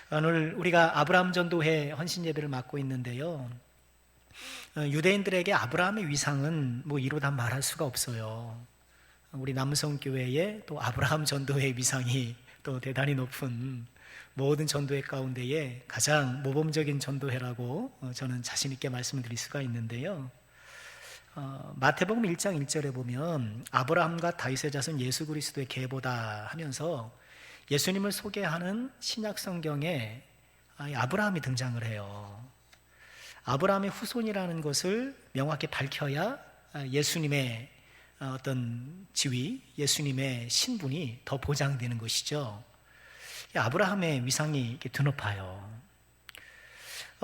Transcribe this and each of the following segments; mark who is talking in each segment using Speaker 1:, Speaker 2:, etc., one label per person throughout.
Speaker 1: 오늘 우리가 아브라함 전도회 헌신 예배를 맡고 있는데요. 유대인들에게 아브라함의 위상은 뭐 이로 다 말할 수가 없어요. 우리 남성교회에 또 아브라함 전도회의 위상이 또 대단히 높은 모든 전도회 가운데에 가장 모범적인 전도회라고 저는 자신 있게 말씀드릴 수가 있는데요. 마태복음 1장 1절에 보면 아브라함과 다윗의 자손 예수 그리스도의 계보다 하면서 예수님을 소개하는 신약 성경에 아브라함이 등장을 해요. 아브라함의 후손이라는 것을 명확히 밝혀야 예수님의 어떤 지위, 예수님의 신분이 더 보장되는 것이죠. 아브라함의 위상이 이렇게 드높아요.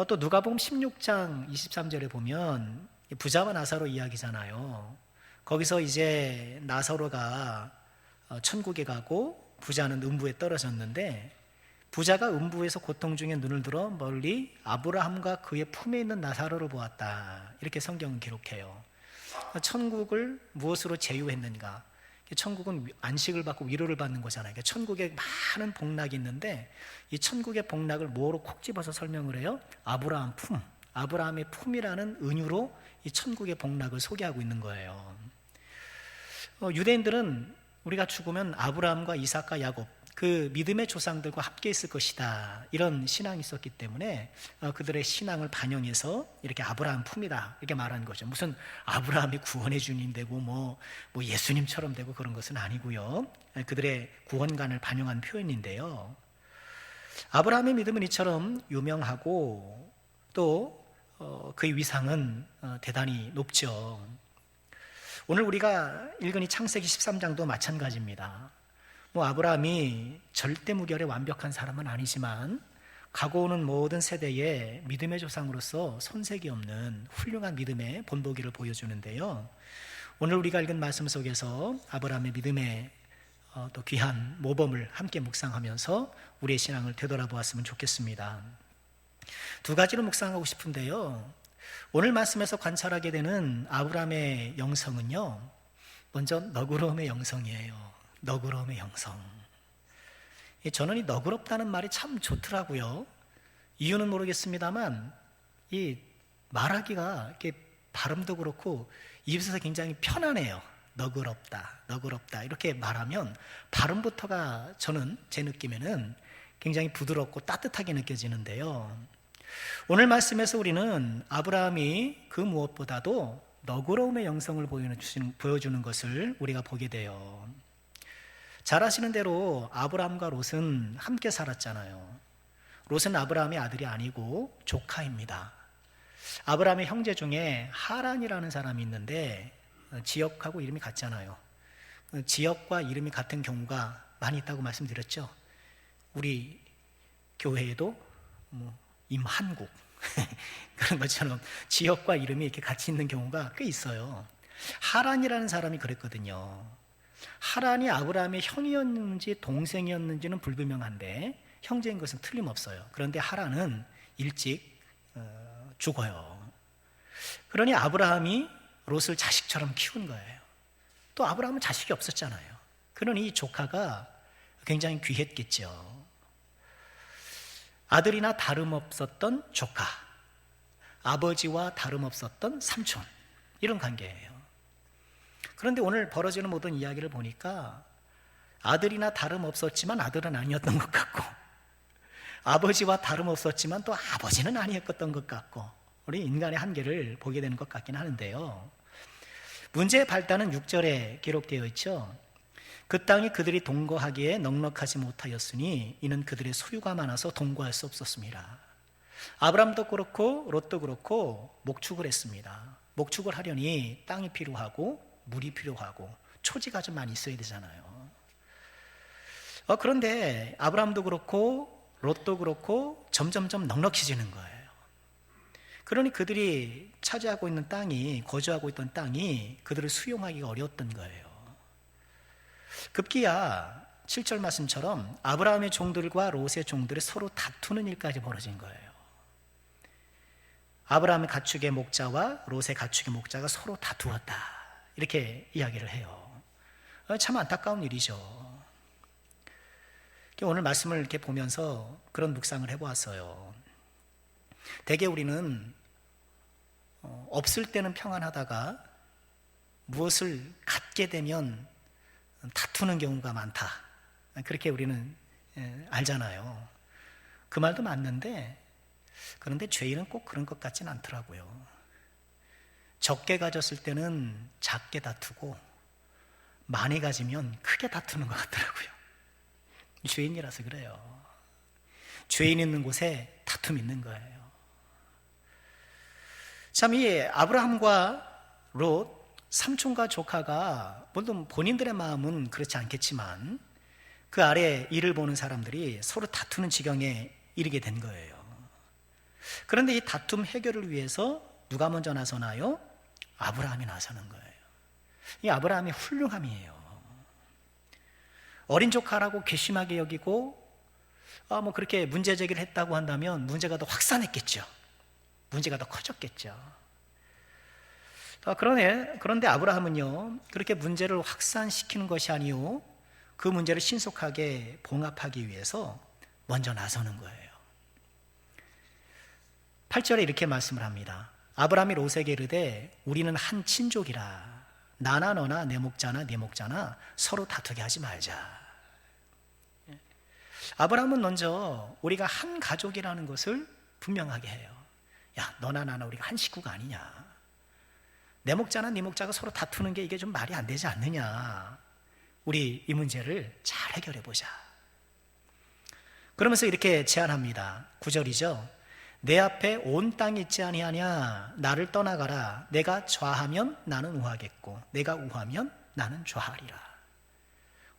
Speaker 1: 또 누가복음 16장 23절에 보면 부자와 나사로 이야기잖아요. 거기서 이제 나사로가 천국에 가고 부자는 음부에 떨어졌는데, 부자가 음부에서 고통 중에 눈을 들어 멀리 아브라함과 그의 품에 있는 나사로를 보았다, 이렇게 성경은 기록해요. 천국을 무엇으로 제휴했는가? 천국은 안식을 받고 위로를 받는 거잖아요. 천국에 많은 복락이 있는데 이 천국의 복락을 뭐로 콕 집어서 설명을 해요? 아브라함 품, 아브라함의 품이라는 은유로 이 천국의 복락을 소개하고 있는 거예요. 유대인들은 우리가 죽으면 아브라함과 이삭과 야곱, 그 믿음의 조상들과 함께 있을 것이다, 이런 신앙이 있었기 때문에 그들의 신앙을 반영해서 이렇게 아브라함 품이다, 이렇게 말하는 거죠. 무슨 아브라함이 구원의 주님 되고 뭐 예수님처럼 되고 그런 것은 아니고요. 그들의 구원관을 반영한 표현인데요. 아브라함의 믿음은 이처럼 유명하고 또 그의 위상은 대단히 높죠. 오늘 우리가 읽은 이 창세기 13장도 마찬가지입니다. 아브라함이 절대 무결의 완벽한 사람은 아니지만 가고 오는 모든 세대의 믿음의 조상으로서 손색이 없는 훌륭한 믿음의 본보기를 보여주는데요. 오늘 우리가 읽은 말씀 속에서 아브라함의 믿음의 또 귀한 모범을 함께 묵상하면서 우리의 신앙을 되돌아보았으면 좋겠습니다. 두 가지로 묵상하고 싶은데요. 오늘 말씀에서 관찰하게 되는 아브라함의 영성은요, 먼저 너그러움의 영성이에요. 너그러움의 영성. 저는 이 너그럽다는 말이 참 좋더라고요. 이유는 모르겠습니다만 이 말하기가 이렇게 발음도 그렇고 입에서 굉장히 편안해요. 너그럽다 이렇게 말하면 발음부터가 저는 제 느낌에는 굉장히 부드럽고 따뜻하게 느껴지는데요. 오늘 말씀에서 우리는 아브라함이 그 무엇보다도 너그러움의 영성을 보여주는 것을 우리가 보게 돼요. 잘 아시는 대로 아브라함과 롯은 함께 살았잖아요. 롯은 아브라함의 아들이 아니고 조카입니다. 아브라함의 형제 중에 하란이라는 사람이 있는데 지역하고 이름이 같잖아요. 지역과 이름이 같은 경우가 많이 있다고 말씀드렸죠. 우리 교회에도 임한국 그런 것처럼 지역과 이름이 이렇게 같이 있는 경우가 꽤 있어요. 하란이라는 사람이 그랬거든요. 하란이 아브라함의 형이었는지 동생이었는지는 불분명한데 형제인 것은 틀림없어요. 그런데 하란은 일찍 죽어요. 그러니 아브라함이 롯을 자식처럼 키운 거예요. 또 아브라함은 자식이 없었잖아요. 그러니 이 조카가 굉장히 귀했겠죠. 아들이나 다름없었던 조카, 아버지와 다름없었던 삼촌, 이런 관계예요. 그런데 오늘 벌어지는 모든 이야기를 보니까 아들이나 다름없었지만 아들은 아니었던 것 같고, 아버지와 다름없었지만 또 아버지는 아니었던 것 같고, 우리 인간의 한계를 보게 되는 것 같긴 하는데요. 문제의 발단은 6절에 기록되어 있죠. 그 땅이 그들이 동거하기에 넉넉하지 못하였으니 이는 그들의 소유가 많아서 동거할 수 없었습니다. 아브람도 그렇고 롯도 그렇고 목축을 했습니다. 목축을 하려니 땅이 필요하고 물이 필요하고 초지가 좀 많이 있어야 되잖아요. 그런데 아브람도 그렇고 롯도 그렇고 점점점 넉넉해지는 거예요. 그러니 그들이 차지하고 있는 땅이, 거주하고 있던 땅이 그들을 수용하기가 어려웠던 거예요. 급기야 7절 말씀처럼 아브라함의 종들과 롯의 종들이 서로 다투는 일까지 벌어진 거예요. 아브라함의 가축의 목자와 롯의 가축의 목자가 서로 다투었다, 이렇게 이야기를 해요. 참 안타까운 일이죠. 오늘 말씀을 이렇게 보면서 그런 묵상을 해보았어요. 대개 우리는 없을 때는 평안하다가 무엇을 갖게 되면 다투는 경우가 많다. 그렇게 우리는 알잖아요. 그 말도 맞는데, 그런데 죄인은 꼭 그런 것 같진 않더라고요. 적게 가졌을 때는 작게 다투고 많이 가지면 크게 다투는 것 같더라고요. 죄인이라서 그래요. 죄인 있는 곳에 다툼이 있는 거예요. 참, 이 아브라함과 롯, 삼촌과 조카가 물론 본인들의 마음은 그렇지 않겠지만 그 아래 일을 보는 사람들이 서로 다투는 지경에 이르게 된 거예요. 그런데 이 다툼 해결을 위해서 누가 먼저 나서나요? 아브라함이 나서는 거예요. 이 아브라함의 훌륭함이에요. 어린 조카라고 괘씸하게 여기고 뭐 그렇게 문제 제기를 했다고 한다면 문제가 더 확산했겠죠. 문제가 더 커졌겠죠. 그런데 아브라함은요, 그렇게 문제를 확산시키는 것이 아니요, 그 문제를 신속하게 봉합하기 위해서 먼저 나서는 거예요. 8절에 이렇게 말씀을 합니다. 아브라함이 롯에게 이르되 우리는 한 친족이라 나나 너나 내 목자나 네 목자나 서로 다투게 하지 말자. 아브라함은 먼저 우리가 한 가족이라는 것을 분명하게 해요. 야, 너나 나나 우리가 한 식구가 아니냐. 내 목자나 네 목자가 서로 다투는 게 이게 좀 말이 안 되지 않느냐. 우리 이 문제를 잘 해결해 보자. 그러면서 이렇게 제안합니다. 9절이죠. 내 앞에 온 땅이 있지 아니하냐. 나를 떠나가라. 내가 좌하면 나는 우하겠고 내가 우하면 나는 좌하리라.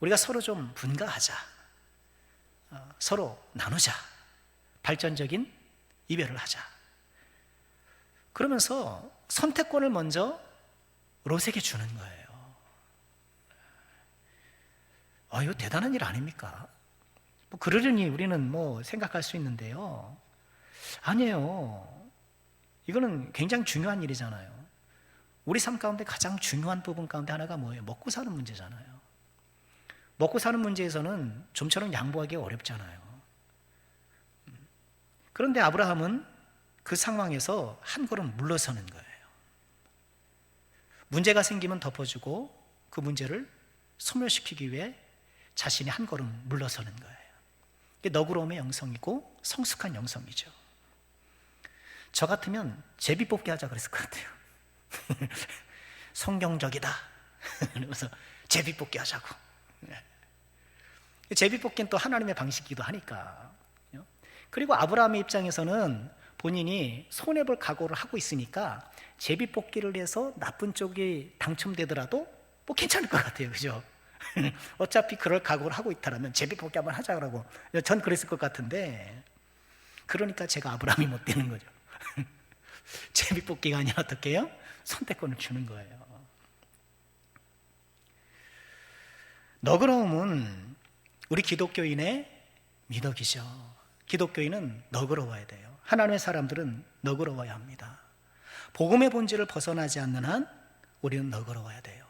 Speaker 1: 우리가 서로 좀 분가하자. 서로 나누자. 발전적인 이별을 하자. 그러면서 선택권을 먼저 롯에게 주는 거예요. 이거 대단한 일 아닙니까? 그러려니 우리는 생각할 수 있는데요. 아니에요. 이거는 굉장히 중요한 일이잖아요. 우리 삶 가운데 가장 중요한 부분 가운데 하나가 뭐예요? 먹고 사는 문제잖아요. 먹고 사는 문제에서는 좀처럼 양보하기 어렵잖아요. 그런데 아브라함은 그 상황에서 한 걸음 물러서는 거예요. 문제가 생기면 덮어주고 그 문제를 소멸시키기 위해 자신이 한 걸음 물러서는 거예요. 이게 너그러움의 영성이고 성숙한 영성이죠. 저 같으면 제비뽑기 하자 그랬을 것 같아요. 성경적이다. 그러면서 제비뽑기 하자고. 제비뽑기는 또 하나님의 방식이기도 하니까. 그리고 아브라함의 입장에서는 본인이 손해볼 각오를 하고 있으니까 제비뽑기를 해서 나쁜 쪽이 당첨되더라도 괜찮을 것 같아요. 그죠? 어차피 그럴 각오를 하고 있다면 제비뽑기 한번 하자고. 전 그랬을 것 같은데, 그러니까 제가 아브라함이 못 되는 거죠. 제비뽑기가 아니라 어떻게 해요? 선택권을 주는 거예요. 너그러움은 우리 기독교인의 미덕이죠. 기독교인은 너그러워야 돼요. 하나님의 사람들은 너그러워야 합니다. 복음의 본질을 벗어나지 않는 한 우리는 너그러워야 돼요.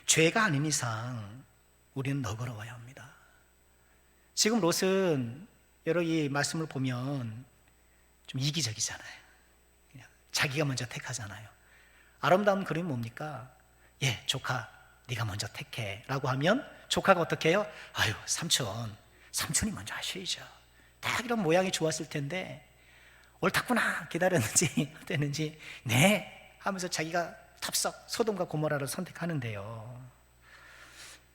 Speaker 1: 죄가 아닌 이상 우리는 너그러워야 합니다. 지금 롯은 여러 이 말씀을 보면 좀 이기적이잖아요. 그냥 자기가 먼저 택하잖아요. 아름다운 그림이 뭡니까? 조카 네가 먼저 택해 라고 하면 조카가 어떻게 해요? 아유, 삼촌이 먼저 하셔야죠. 딱 이런 모양이 좋았을 텐데 옳았구나 기다렸는지 어땠는지 네 하면서 자기가 탑석 소돔과 고모라를 선택하는데요.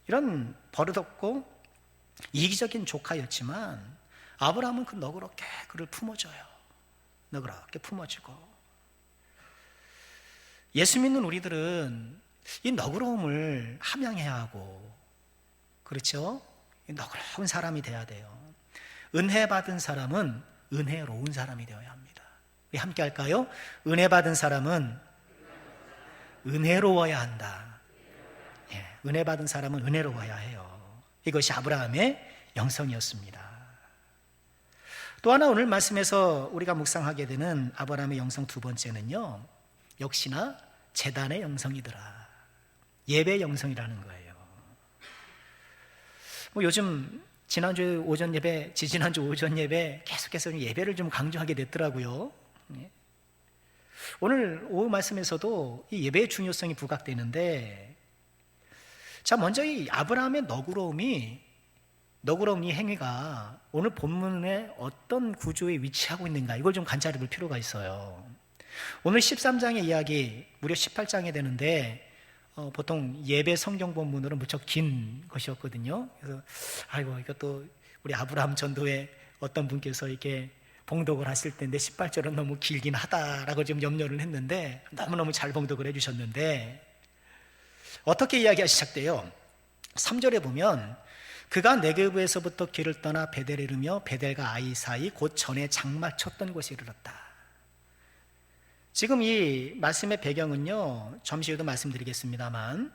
Speaker 1: 이런 버릇없고 이기적인 조카였지만 아브라함은 그 너그럽게 그를 품어줘요. 너그럽게 품어주고. 예수 믿는 우리들은 이 너그러움을 함양해야 하고, 그렇죠? 너그러운 사람이 돼야 돼요. 은혜 받은 사람은 은혜로운 사람이 되어야 합니다. 우리 함께 할까요? 은혜 받은 사람은 은혜로워야 한다. 은혜 받은 사람은 은혜로워야 해요. 이것이 아브라함의 영성이었습니다. 또 하나 오늘 말씀에서 우리가 묵상하게 되는 아브라함의 영성 두 번째는요, 역시나 제단의 영성이더라. 예배 영성이라는 거예요. 요즘 지난주 오전 예배, 지지난주 오전 예배 계속해서 예배를 좀 강조하게 됐더라고요. 오늘 오후 말씀에서도 이 예배의 중요성이 부각되는데, 자, 먼저 이 아브라함의 너그러움 이 행위가 오늘 본문에 어떤 구조에 위치하고 있는가, 이걸 좀 관찰해 볼 필요가 있어요. 오늘 13장의 이야기 무려 18장이 되는데 보통 예배 성경 본문으로 무척 긴 것이었거든요. 그래서 이것도 우리 아브라함 전도에 어떤 분께서 이렇게 봉독을 하실 텐데 18절은 너무 길긴 하다라고 좀 염려를 했는데, 너무너무 잘 봉독을 해주셨는데, 어떻게 이야기가 시작돼요? 3절에 보면 그가 네게브에서부터 길을 떠나 베델에 이르며 베델과 아이 사이 곧 전에 장막 쳤던 곳에 이르렀다. 지금 이 말씀의 배경은요, 잠시 후에도 말씀드리겠습니다만,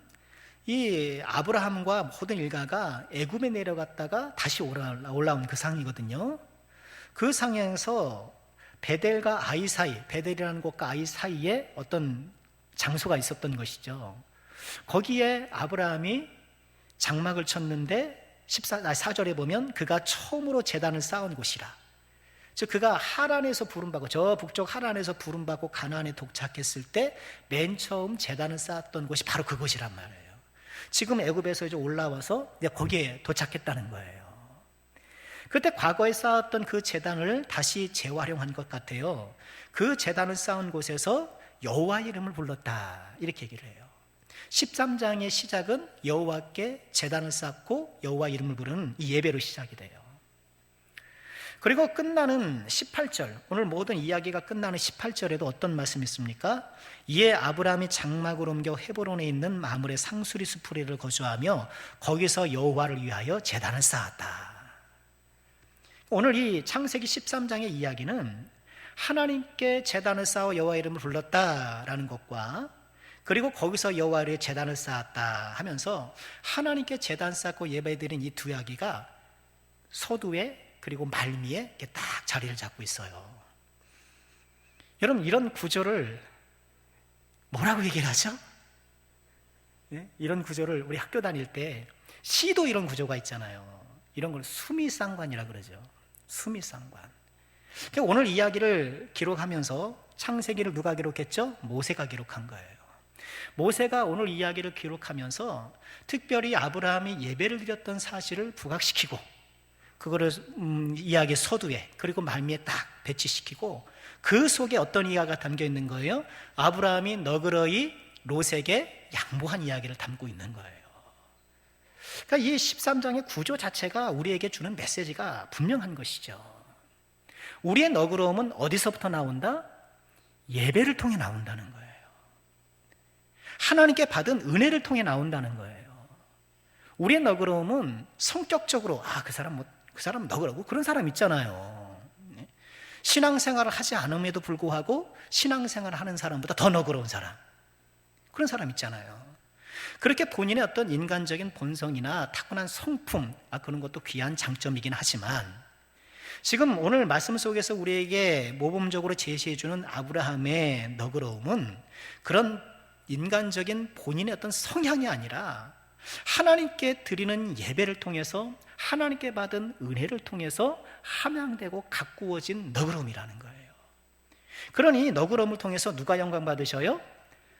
Speaker 1: 이 아브라함과 모든 일가가 애굽에 내려갔다가 다시 올라온 그 상황이거든요. 그 상황에서 베델과 아이 사이, 베델이라는 곳과 아이 사이에 어떤 장소가 있었던 것이죠. 거기에 아브라함이 장막을 쳤는데 4절에 보면 그가 처음으로 제단을 쌓은 곳이라. 즉 그가 하란에서 부름받고, 저 북쪽 하란에서 부름받고 가나안에 도착했을 때 맨 처음 제단을 쌓았던 곳이 바로 그곳이란 말이에요. 지금 애굽에서 이제 올라와서 거기에 도착했다는 거예요. 그때 과거에 쌓았던 그 제단을 다시 재활용한 것 같아요. 그 제단을 쌓은 곳에서 여호와의 이름을 불렀다, 이렇게 얘기를 해요. 13장의 시작은 여호와께 제단을 쌓고 여호와 이름을 부르는 이 예배로 시작이 돼요. 그리고 끝나는 18절, 오늘 모든 이야기가 끝나는 18절에도 어떤 말씀이 있습니까? 이에 아브라함이 장막을 옮겨 헤브론에 있는 마므레 상수리 수풀이를 거주하며 거기서 여호와를 위하여 제단을 쌓았다. 오늘 이 창세기 13장의 이야기는 하나님께 제단을 쌓아 여호와 이름을 불렀다라는 것과, 그리고 거기서 여호와의 제단을 쌓았다 하면서 하나님께 제단 쌓고 예배드린 이 두 이야기가 서두에 그리고 말미에 이렇게 딱 자리를 잡고 있어요. 여러분, 이런 구조를 뭐라고 얘기를 하죠? 이런 구조를 우리 학교 다닐 때 시도 이런 구조가 있잖아요. 이런 걸 수미상관이라 그러죠. 수미상관. 오늘 이야기를 기록하면서 창세기를 누가 기록했죠? 모세가 기록한 거예요. 모세가 오늘 이야기를 기록하면서 특별히 아브라함이 예배를 드렸던 사실을 부각시키고, 그거를 이야기 서두에 그리고 말미에 딱 배치시키고, 그 속에 어떤 이야기가 담겨 있는 거예요? 아브라함이 너그러이 롯에게 양보한 이야기를 담고 있는 거예요. 그러니까 이 13장의 구조 자체가 우리에게 주는 메시지가 분명한 것이죠. 우리의 너그러움은 어디서부터 나온다? 예배를 통해 나온다는 거예요. 하나님께 받은 은혜를 통해 나온다는 거예요. 우리의 너그러움은 성격적으로 그 사람 너그러고 그런 사람 있잖아요. 신앙생활을 하지 않음에도 불구하고 신앙생활을 하는 사람보다 더 너그러운 사람, 그런 사람 있잖아요. 그렇게 본인의 어떤 인간적인 본성이나 타고난 성품, 그런 것도 귀한 장점이긴 하지만, 지금 오늘 말씀 속에서 우리에게 모범적으로 제시해주는 아브라함의 너그러움은 그런 인간적인 본인의 어떤 성향이 아니라 하나님께 드리는 예배를 통해서, 하나님께 받은 은혜를 통해서 함양되고 가꾸어진 너그러움이라는 거예요. 그러니 너그러움을 통해서 누가 영광 받으셔요?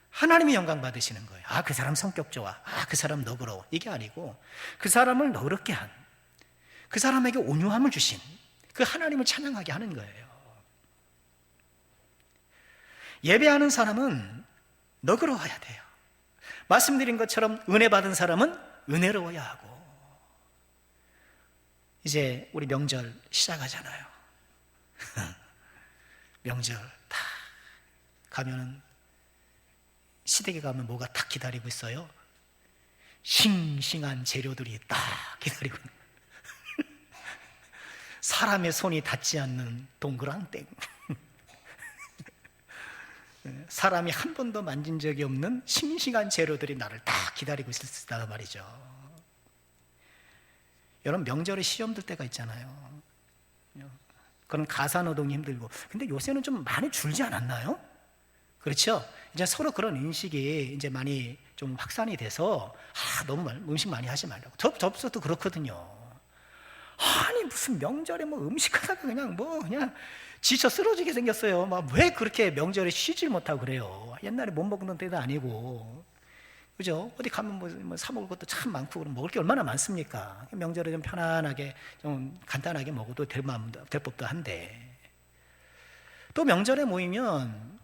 Speaker 1: 하나님이 영광 받으시는 거예요. 그 사람 성격 좋아, 그 사람 너그러워, 이게 아니고 그 사람을 너그럽게 한, 그 사람에게 온유함을 주신 그 하나님을 찬양하게 하는 거예요. 예배하는 사람은 너그러워야 돼요. 말씀드린 것처럼 은혜 받은 사람은 은혜로워야 하고. 이제 우리 명절 시작하잖아요. 명절 다 가면은, 시댁에 가면 뭐가 딱 기다리고 있어요? 싱싱한 재료들이 딱 기다리고 있는 사람의 손이 닿지 않는 동그랑땡, 사람이 한 번도 만진 적이 없는 싱싱한 재료들이 나를 딱 기다리고 있었다 말이죠. 여러분, 명절에 시험 들 때가 있잖아요. 그런 가사노동이 힘들고. 근데 요새는 좀 많이 줄지 않았나요? 그렇죠? 이제 서로 그런 인식이 이제 많이 좀 확산이 돼서 너무 음식 많이 하지 말라고. 접수도 그렇거든요. 아니 무슨 명절에 뭐 음식하다가 그냥 지쳐 쓰러지게 생겼어요. 막 왜 그렇게 명절에 쉬질 못하고 그래요? 옛날에 못 먹는 때도 아니고, 그죠? 어디 가면 뭐 사 먹을 것도 참 많고, 그럼 먹을 게 얼마나 많습니까? 명절에 좀 편안하게, 좀 간단하게 먹어도 될 법도 한데, 또 명절에 모이면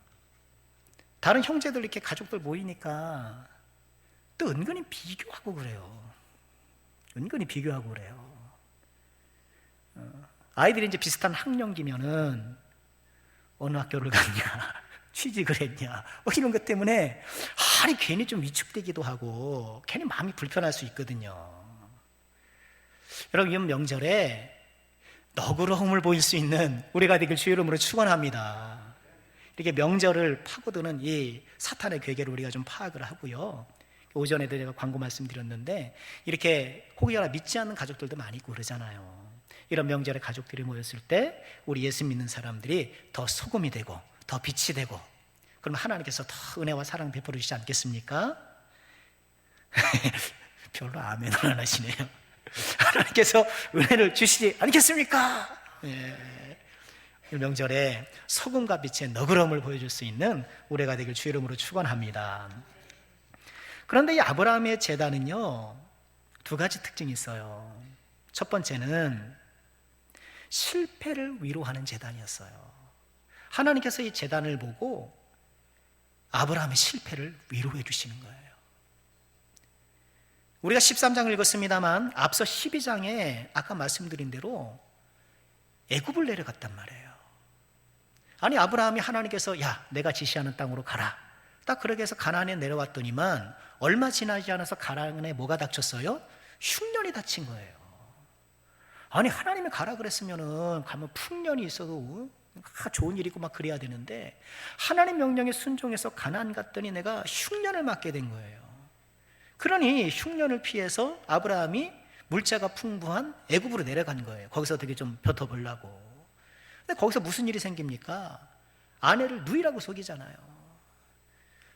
Speaker 1: 다른 형제들 이렇게 가족들 모이니까 또 은근히 비교하고 그래요. 은근히 비교하고 그래요. 아이들이 이제 비슷한 학년기면은 어느 학교를 갔냐, 취직을 했냐, 뭐 이런 것 때문에 아니 괜히 좀 위축되기도 하고 괜히 마음이 불편할 수 있거든요. 여러분, 이번 명절에 너그러움을 보일 수 있는 우리가 되길 주의 이름으로 축원합니다. 이렇게 명절을 파고드는 이 사탄의 괴계를 우리가 좀 파악을 하고요. 오전에도 제가 광고 말씀드렸는데 이렇게 혹여나 믿지 않는 가족들도 많이 있고 그러잖아요. 이런 명절에 가족들이 모였을 때 우리 예수 믿는 사람들이 더 소금이 되고 더 빛이 되고, 그러면 하나님께서 더 은혜와 사랑 베풀어 주시지 않겠습니까? 별로 아멘을 안 하시네요. 하나님께서 은혜를 주시지 않겠습니까? 예. 이 명절에 소금과 빛의 너그러움을 보여줄 수 있는 우리가 되길 주의 이름으로 축원합니다. 그런데 이 아브라함의 제단은요, 두 가지 특징이 있어요. 첫 번째는 실패를 위로하는 제단이었어요. 하나님께서 이 제단을 보고 아브라함의 실패를 위로해 주시는 거예요. 우리가 13장을 읽었습니다만 앞서 12장에 아까 말씀드린 대로 애굽을 내려갔단 말이에요. 아니 아브라함이 하나님께서 야 내가 지시하는 땅으로 가라, 딱 그렇게 해서 가나안에 내려왔더니만 얼마 지나지 않아서 가나안에 뭐가 닥쳤어요? 흉년이 닥친 거예요. 아니 하나님이 가라 그랬으면은 가면 풍년이 있어도 좋은 일이고 막 그래야 되는데 하나님 명령에 순종해서 가나안 갔더니 내가 흉년을 맞게 된 거예요. 그러니 흉년을 피해서 아브라함이 물자가 풍부한 애굽으로 내려간 거예요. 거기서 되게 좀 벼터보려고. 근데 거기서 무슨 일이 생깁니까? 아내를 누이라고 속이잖아요.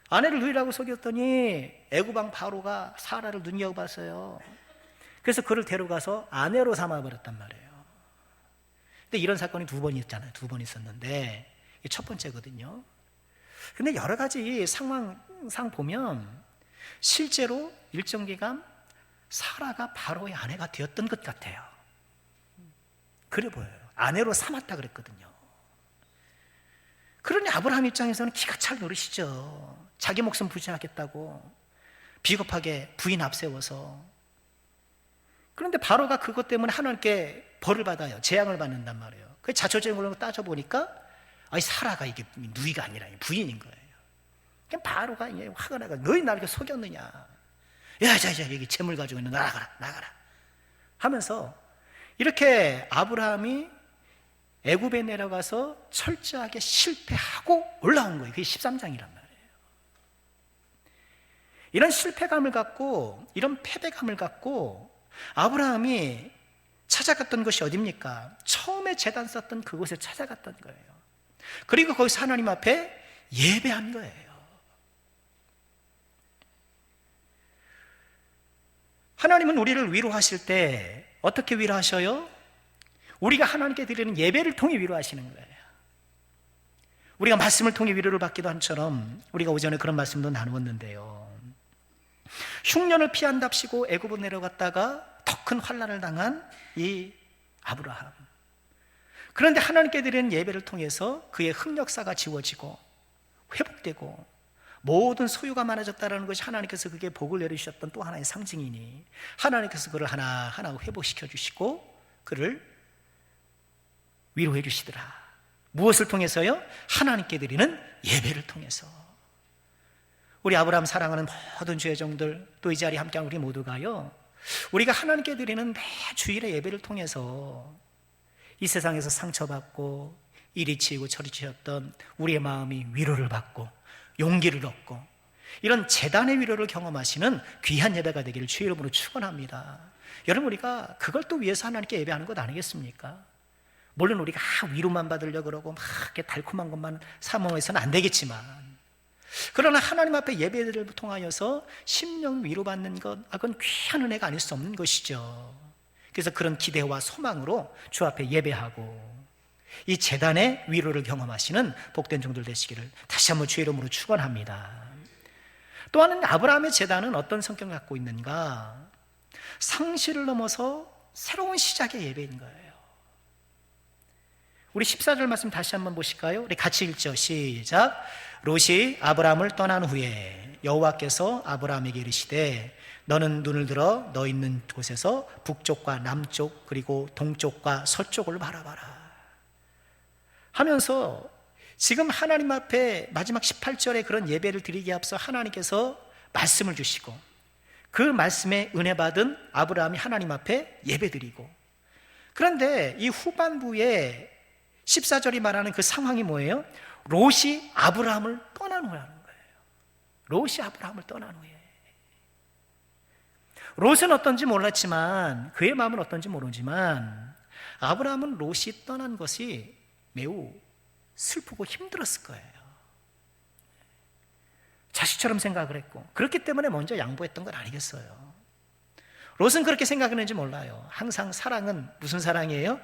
Speaker 1: 아내를 누이라고 속였더니 애굽 왕 바로가 사라를 눈여겨봤어요. 그래서 그를 데려가서 아내로 삼아버렸단 말이에요. 근데 이런 사건이 두 번 있잖아요. 두 번 있었는데 이게 첫 번째거든요. 근데 여러 가지 상황상 보면 실제로 일정 기간 사라가 바로의 아내가 되었던 것 같아요. 그래 보여요. 아내로 삼았다 그랬거든요. 그러니 아브라함 입장에서는 기가 찰 노릇이죠. 자기 목숨 부지하겠다고 비겁하게 부인 앞세워서. 그런데 바로가 그것 때문에 하나님께 벌을 받아요. 재앙을 받는단 말이에요. 그 자초지종으로 따져보니까 아니 사라가 이게 누이가 아니라 부인인 거예요. 그냥 바로가 이제 화가 나가 너희 나를 속였느냐, 야 여기 재물 가지고 있는 나가라 하면서 이렇게 아브라함이 애굽에 내려가서 철저하게 실패하고 올라온 거예요. 그게 13장이란 말이에요. 이런 실패감을 갖고 이런 패배감을 갖고 아브라함이 찾아갔던 것이 어디입니까? 처음에 제단 썼던 그곳에 찾아갔던 거예요. 그리고 거기서 하나님 앞에 예배한 거예요. 하나님은 우리를 위로하실 때 어떻게 위로하셔요? 우리가 하나님께 드리는 예배를 통해 위로하시는 거예요. 우리가 말씀을 통해 위로를 받기도 한처럼 우리가 오전에 그런 말씀도 나누었는데요. 흉년을 피한답시고 애굽으로 내려갔다가 더 큰 환난을 당한 이 아브라함. 그런데 하나님께 드리는 예배를 통해서 그의 흑역사가 지워지고 회복되고 모든 소유가 많아졌다는 것이 하나님께서 그게 복을 내리셨던 또 하나의 상징이니 하나님께서 그를 하나하나 회복시켜 주시고 그를 위로해 주시더라. 무엇을 통해서요? 하나님께 드리는 예배를 통해서. 우리 아브라함 사랑하는 모든 죄종들, 또 이 자리에 함께한 우리 모두가요, 우리가 하나님께 드리는 매 주일의 예배를 통해서 이 세상에서 상처받고 이리 치이고 저리 치였던 우리의 마음이 위로를 받고 용기를 얻고 이런 재단의 위로를 경험하시는 귀한 예배가 되기를 주의 이름으로 축원합니다. 여러분, 우리가 그걸 또 위해서 하나님께 예배하는 것 아니겠습니까? 물론 우리가 위로만 받으려고 그러고 막 이렇게 달콤한 것만 사모해서는 안 되겠지만, 그러나 하나님 앞에 예배를 통하여서 심령 위로받는 것, 그건 귀한 은혜가 아닐 수 없는 것이죠. 그래서 그런 기대와 소망으로 주 앞에 예배하고 이 제단의 위로를 경험하시는 복된 종들 되시기를 다시 한번 주의 이름으로 축원합니다. 또 하나는 아브라함의 제단은 어떤 성격을 갖고 있는가? 상실을 넘어서 새로운 시작의 예배인 거예요. 우리 14절 말씀 다시 한번 보실까요? 우리 같이 읽죠. 시작. 롯이 아브라함을 떠난 후에 여호와께서 아브라함에게 이르시되 너는 눈을 들어 너 있는 곳에서 북쪽과 남쪽 그리고 동쪽과 서쪽을 바라봐라 하면서 지금 하나님 앞에 마지막 18절에 그런 예배를 드리기에 앞서 하나님께서 말씀을 주시고 그 말씀에 은혜 받은 아브라함이 하나님 앞에 예배 드리고, 그런데 이 후반부에 14절이 말하는 그 상황이 뭐예요? 롯이 아브라함을 떠난 후라는 거예요. 롯이 아브라함을 떠난 후에 롯은 어떤지 몰랐지만, 그의 마음은 어떤지 모르지만 아브라함은 롯이 떠난 것이 매우 슬프고 힘들었을 거예요. 자식처럼 생각을 했고, 그렇기 때문에 먼저 양보했던 건 아니겠어요. 롯은 그렇게 생각했는지 몰라요. 항상 사랑은 무슨 사랑이에요?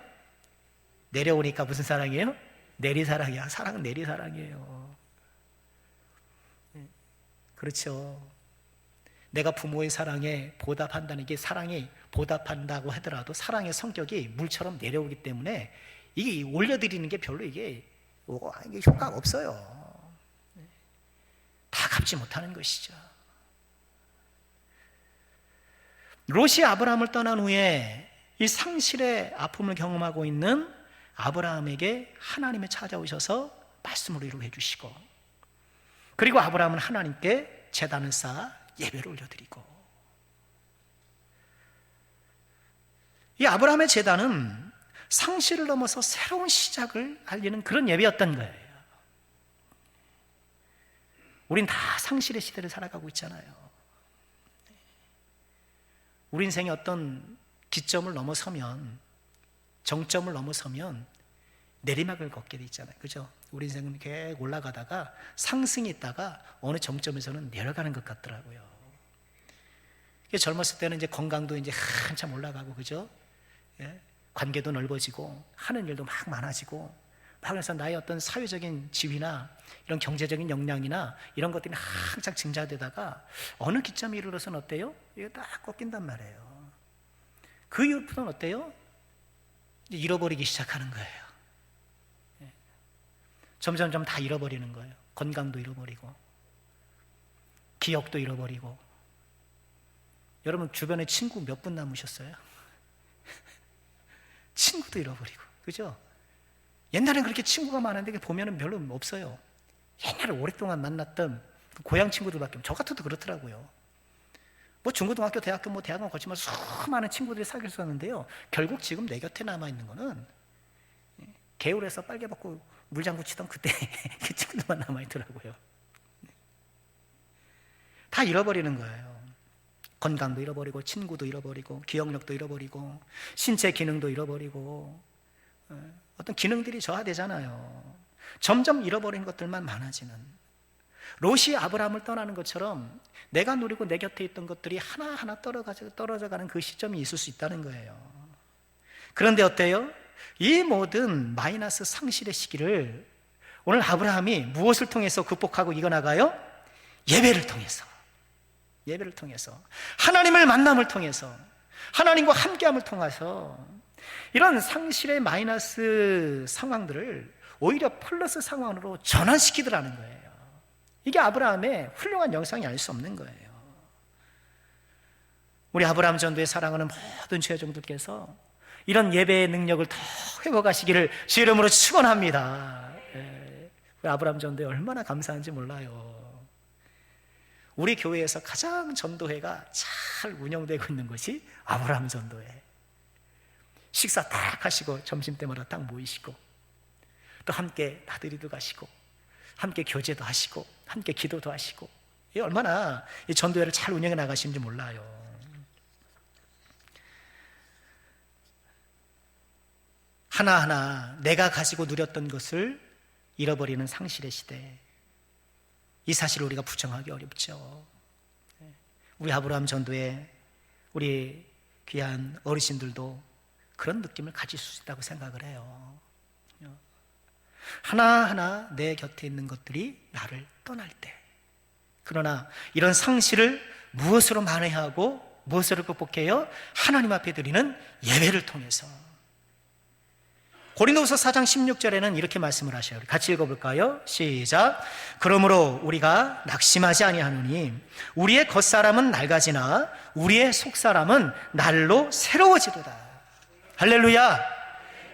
Speaker 1: 내려오니까 무슨 사랑이에요? 내리사랑이야. 사랑은 내리사랑이에요. 그렇죠. 내가 부모의 사랑에 보답한다는 게, 사랑이 보답한다고 하더라도 사랑의 성격이 물처럼 내려오기 때문에 이게 올려드리는 게 별로 이게 효과가 없어요. 다 갚지 못하는 것이죠. 롯이 아브라함을 떠난 후에 이 상실의 아픔을 경험하고 있는 아브라함에게 하나님이 찾아오셔서 말씀을 이루게 해주시고, 그리고 아브라함은 하나님께 제단을 쌓아 예배를 올려드리고, 이 아브라함의 제단은 상실을 넘어서 새로운 시작을 알리는 그런 예배였던 거예요. 우린 다 상실의 시대를 살아가고 있잖아요. 우리 인생의 어떤 기점을 넘어서면, 정점을 넘어서면 내리막을 걷게 돼 있잖아요. 그죠? 우리 인생은 계속 올라가다가 상승이 있다가 어느 정점에서는 내려가는 것 같더라고요. 젊었을 때는 이제 건강도 이제 한참 올라가고, 그죠? 예? 관계도 넓어지고 하는 일도 막 많아지고, 막 그래서 나의 어떤 사회적인 지위나 이런 경제적인 역량이나 이런 것들이 한창 증자되다가 어느 기점에 이르러서는 어때요? 이게 딱 꺾인단 말이에요. 그 이후부터는 어때요? 이제 잃어버리기 시작하는 거예요. 예. 점점점 다 잃어버리는 거예요. 건강도 잃어버리고, 기억도 잃어버리고. 여러분 주변에 친구 몇 분 남으셨어요? 친구도 잃어버리고, 그죠? 옛날엔 그렇게 친구가 많은데 보면은 별로 없어요. 옛날에 오랫동안 만났던 고향 친구들밖에. 저 같아도 그렇더라고요. 뭐 중고등학교, 대학교, 뭐 대학원 거치면 수많은 친구들이 사귈 수 있는데요, 결국 지금 내 곁에 남아있는 거는 개울에서 빨개 벗고 물장구 치던 그때 그 친구들만 남아있더라고요. 다 잃어버리는 거예요. 건강도 잃어버리고, 친구도 잃어버리고, 기억력도 잃어버리고, 신체 기능도 잃어버리고, 어떤 기능들이 저하되잖아요. 점점 잃어버린 것들만 많아지는, 롯이 아브라함을 떠나는 것처럼 내가 누리고 내 곁에 있던 것들이 하나하나 떨어져가는 그 시점이 있을 수 있다는 거예요. 그런데 어때요? 이 모든 마이너스 상실의 시기를 오늘 아브라함이 무엇을 통해서 극복하고 이겨나가요? 예배를 통해서. 예배를 통해서, 하나님을 만남을 통해서, 하나님과 함께함을 통해서 이런 상실의 마이너스 상황들을 오히려 플러스 상황으로 전환시키더라는 거예요. 이게 아브라함의 훌륭한 영상이 아닐 수 없는 거예요. 우리 아브라함 전도에 사랑하는 모든 제자종들께서 이런 예배의 능력을 더 회복하시기를 주 이름으로 축원합니다. 우리 아브라함 전도에 얼마나 감사한지 몰라요. 우리 교회에서 가장 전도회가 잘 운영되고 있는 것이 아브라함 전도회. 식사 딱 하시고 점심때마다 딱 모이시고, 또 함께 나들이도 가시고, 함께 교제도 하시고, 함께 기도도 하시고, 이 얼마나 이 전도회를 잘 운영해 나가시는지 몰라요. 하나하나 내가 가지고 누렸던 것을 잃어버리는 상실의 시대, 이 사실을 우리가 부정하기 어렵죠. 우리 아브라함 전도회, 우리 귀한 어르신들도 그런 느낌을 가질 수 있다고 생각을 해요. 하나하나 내 곁에 있는 것들이 나를 떠날 때, 그러나 이런 상실을 무엇으로 만회하고 무엇으로 극복해요? 하나님 앞에 드리는 예배를 통해서. 고린도후서 4장 16절에는 이렇게 말씀을 하셔요. 같이 읽어볼까요? 시작. 그러므로 우리가 낙심하지 아니하노니 우리의 겉사람은 낡아지나 우리의 속사람은 날로 새로워지도다. 할렐루야.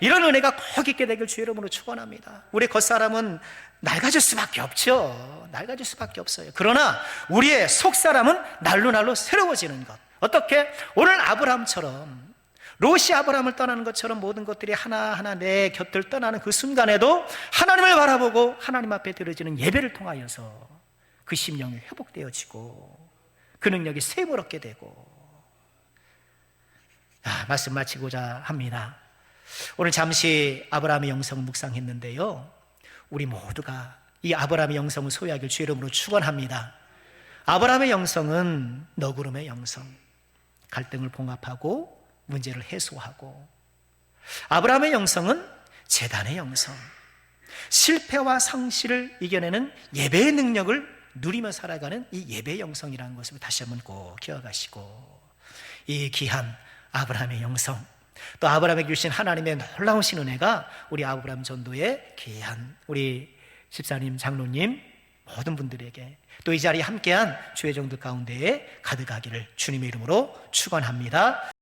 Speaker 1: 이런 은혜가 꼭 있게 되길 주의 이름으로 축원합니다. 우리의 겉사람은 낡아질 수밖에 없죠. 낡아질 수밖에 없어요. 그러나 우리의 속사람은 날로 새로워지는 것. 어떻게? 오늘 아브라함처럼, 롯이 아브라함을 떠나는 것처럼 모든 것들이 하나하나 내 곁을 떠나는 그 순간에도 하나님을 바라보고 하나님 앞에 드려지는 예배를 통하여서 그 심령이 회복되어지고 그 능력이 셈을 얻게 되고. 말씀 마치고자 합니다. 오늘 잠시 아브라함의 영성 묵상했는데요, 우리 모두가 이 아브라함의 영성을 소유하길 주의 이름으로 축원합니다. 아브라함의 영성은 너구름의 영성, 갈등을 봉합하고 문제를 해소하고, 아브라함의 영성은 제단의 영성, 실패와 상실을 이겨내는 예배의 능력을 누리며 살아가는 이 예배의 영성이라는 것을 다시 한번 꼭 기억하시고, 이 귀한 아브라함의 영성, 또 아브라함에게 주신 하나님의 놀라우신 은혜가 우리 아브라함 전도의 귀한 우리 집사님, 장로님 모든 분들에게, 또 이 자리에 함께한 주의 종들 가운데에 가득하기를 주님의 이름으로 축원합니다.